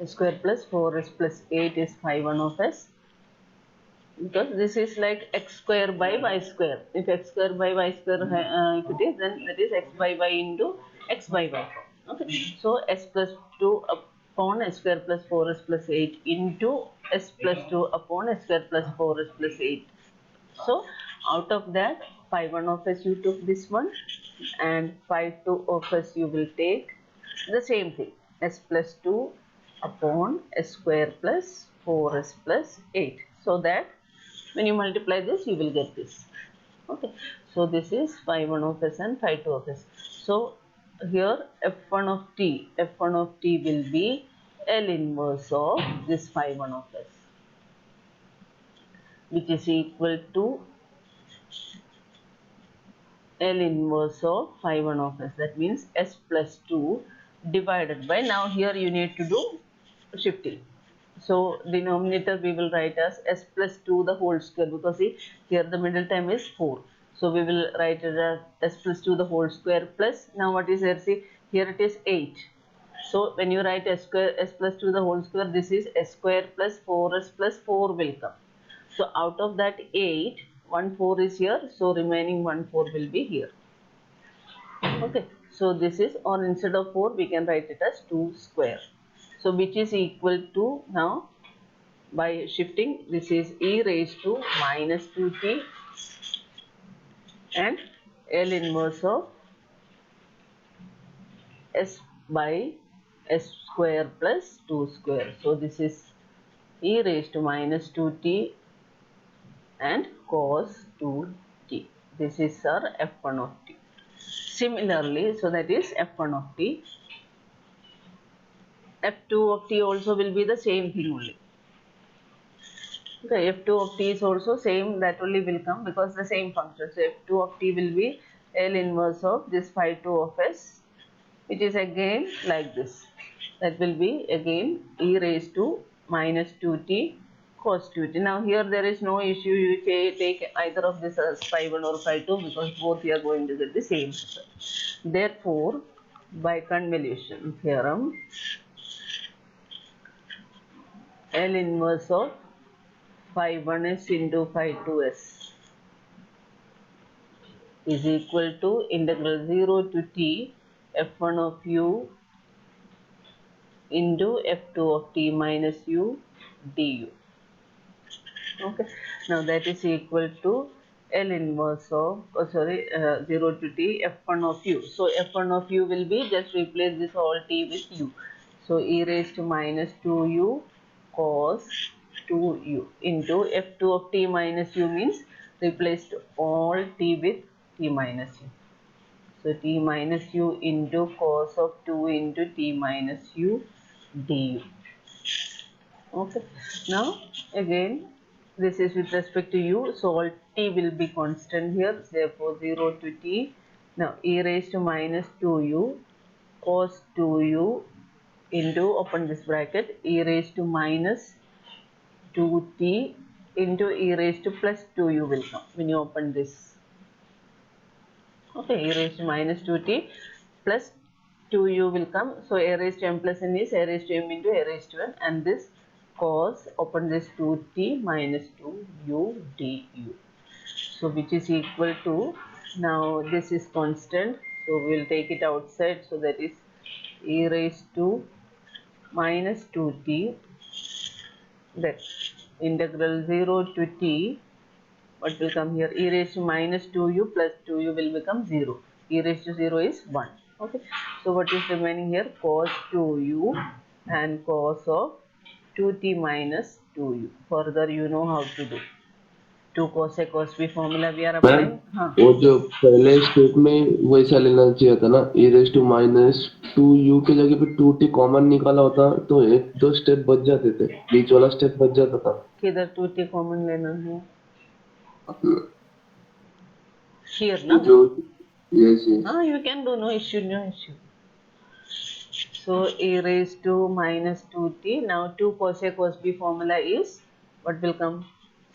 square plus 4s plus 8 is phi 1 of s, because this is like x square by y square. If x square by y square if it is, then that is x by y into x by y. Okay, so s plus 2 upon s square plus 4s plus 8 into s plus 2 upon s square plus 4s plus 8. So out of that, phi 1 of s you took this one, and phi 2 of s you will take the same thing, s plus 2 upon s square plus 4s plus 8, so that when you multiply this, you will get this. Okay, so this is phi 1 of s and phi 2 of s. So here f1 of t will be L inverse of this phi 1 of s, which is equal to L inverse of phi 1 of s. That means s plus 2 divided by, now here you need to do shifting. So denominator we will write as s plus 2 the whole square, because see here the middle term is 4. So we will write it as s plus 2 the whole square plus, now what is there, see here it is 8. So when you write s plus 2 the whole square, this is s square plus 4s plus 4 will come. So out of that 8, 1 4 is here, so remaining 1 4 will be here. Okay, so this is, or instead of 4 we can write it as 2 square. So which is equal to, now by shifting, this is e raised to minus 2t and L inverse of s by s square plus 2 square. So this is e raised to minus 2t and cos 2t. This is our f1 of t. Similarly, so that is f1 of t. f2 of t also will be the same thing only. Okay, f2 of t is also same, that only will come because the same function. So f2 of t will be L inverse of this phi 2 of s, which is again like this. That will be again e raised to minus 2t cos 2t. Now here there is no issue, you take either of this as phi 1 or phi 2, because both you are going to get the same result. Therefore, by convolution theorem, L inverse of phi 1s into phi 2s is equal to integral 0 to t f1 of u into f2 of t minus u du. Okay, now that is equal to L inverse of 0 to t f1 of u. So f1 of u will be, just replace this all t with u. So e raised to minus 2u cos 2u into f2 of t minus u means replaced all t with t minus u. So t minus u into cos of 2 into t minus u du. Okay, now again this is with respect to u, so all t will be constant here, therefore 0 to t. Now e raised to minus 2u cos 2u into, open this bracket, e raised to minus 2t into e raised to plus 2u will come when you open this. Okay, e raised to minus 2t plus 2u will come. So a raised to m plus n is a raised to m into a raised to n, and this cos, open this 2t minus 2u du. So which is equal to, now this is constant, so we will take it outside. So that is e raised to minus 2t, that integral 0 to t, what will come here, e raised to minus 2u plus 2u will become 0, e raised to 0 is 1. Okay, so what is remaining here, cos 2u and cos of 2t minus 2u. Further you know how to do 2 cos A cos B formula we are ma'am applying. वो जो पहले step में वैसा लेना चाहिए था ना, e raise to minus 2u की जगह पे 2t कॉमन निकाला होता तो एक दो स्टेप बच जाते थे, बीच वाला स्टेप बच जाता था। किधर 2t कॉमन लेना है, here ये ना. जो yes yes You can do, no issue, no issue. So e raised to minus 2t. Now 2 cos A cos B formula is, what will come?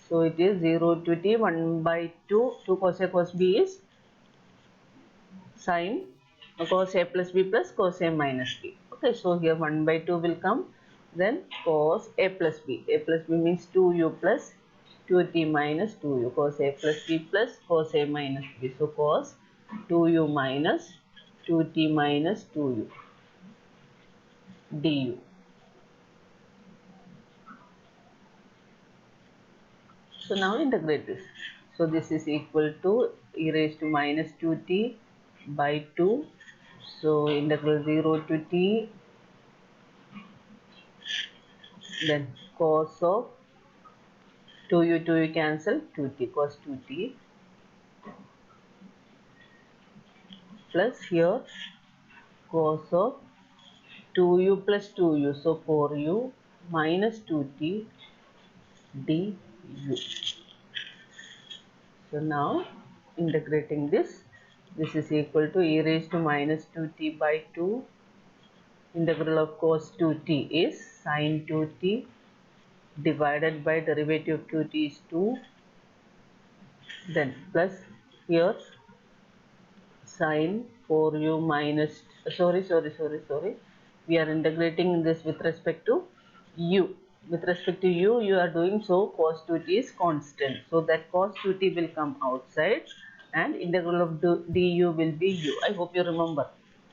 So it is 0 to t 1 by 2. 2 cos A cos B is sin cos A plus B plus cos A minus B. Okay, so here 1 by 2 will come. then cos a plus b. A plus b means 2u plus 2t minus 2u. Cos a plus b plus cos a minus b. So cos 2u minus 2t minus 2u du. So now integrate this. So this is equal to e raised to minus 2t by 2. So integral 0 to t, then cos of 2u cancel, 2t, cos 2t, plus here cos of 2u plus 2u, so 4u minus 2t du. So now integrating this, this is equal to e raised to minus 2t by 2. Integral of cos 2t is sin 2t divided by derivative of 2t is 2, then plus here sin 4u minus, sorry, we are integrating this with respect to u. With respect to u, you are doing so cos 2t is constant, so that cos 2t will come outside and integral of du will be u. I hope you remember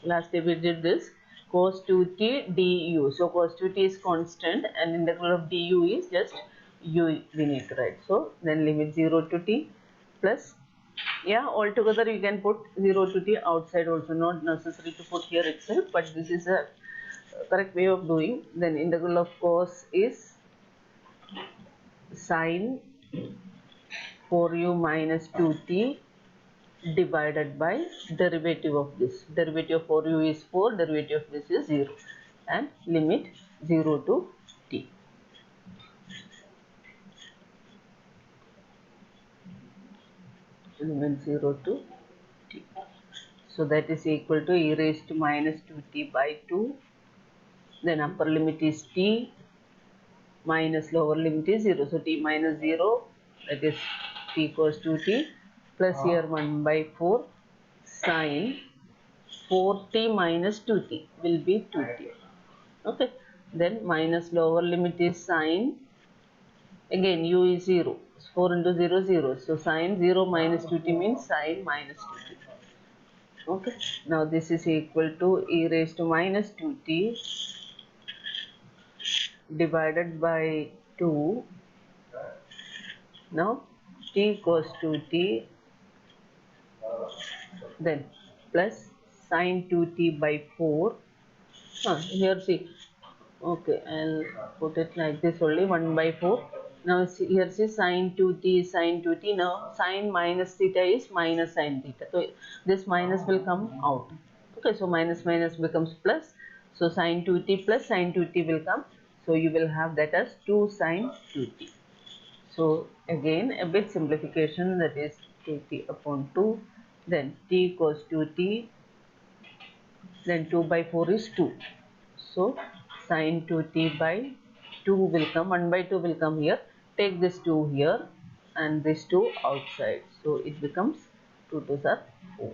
last day we did this, cos 2t du. So cos 2t is constant and integral of du is just u we need to write. So then limit 0 to t plus, yeah, altogether you can put 0 to t outside also, not necessary to put here itself, but this is a correct way of doing. Then integral of cos is sin 4u minus 2t divided by derivative of this. Derivative of 4u is 4, derivative of this is 0, and limit 0 to t. Limit 0 to t. So that is equal to e raised to minus 2t by 2. Then upper limit is t minus lower limit is 0. So t minus 0, that is t equals to t, plus here 1 by 4 sin 4t minus 2t will be 2t. Okay. Then minus lower limit is sin, again u is 0. 4 into 0 0. So sin 0 minus 2t means sin minus 2t. Okay. Now this is equal to e raised to minus 2t divided by 2. Now t equals to t, then plus sin 2t by 4. Here see, okay, I'll put it like this only, 1 by 4. Now see, here see sin 2t, sin 2t. Now sin minus theta is minus sin theta, so this minus will come out. Okay, so minus minus becomes plus, so sin 2t plus sin 2t will come, so you will have that as 2 sin 2t. So again a bit simplification, that is 2t upon 2, then t equals to t, then 2 by 4 is 2. So sin 2t by 2 will come, 1 by 2 will come here, take this 2 here and this 2 outside, so it becomes 2 2s are 4.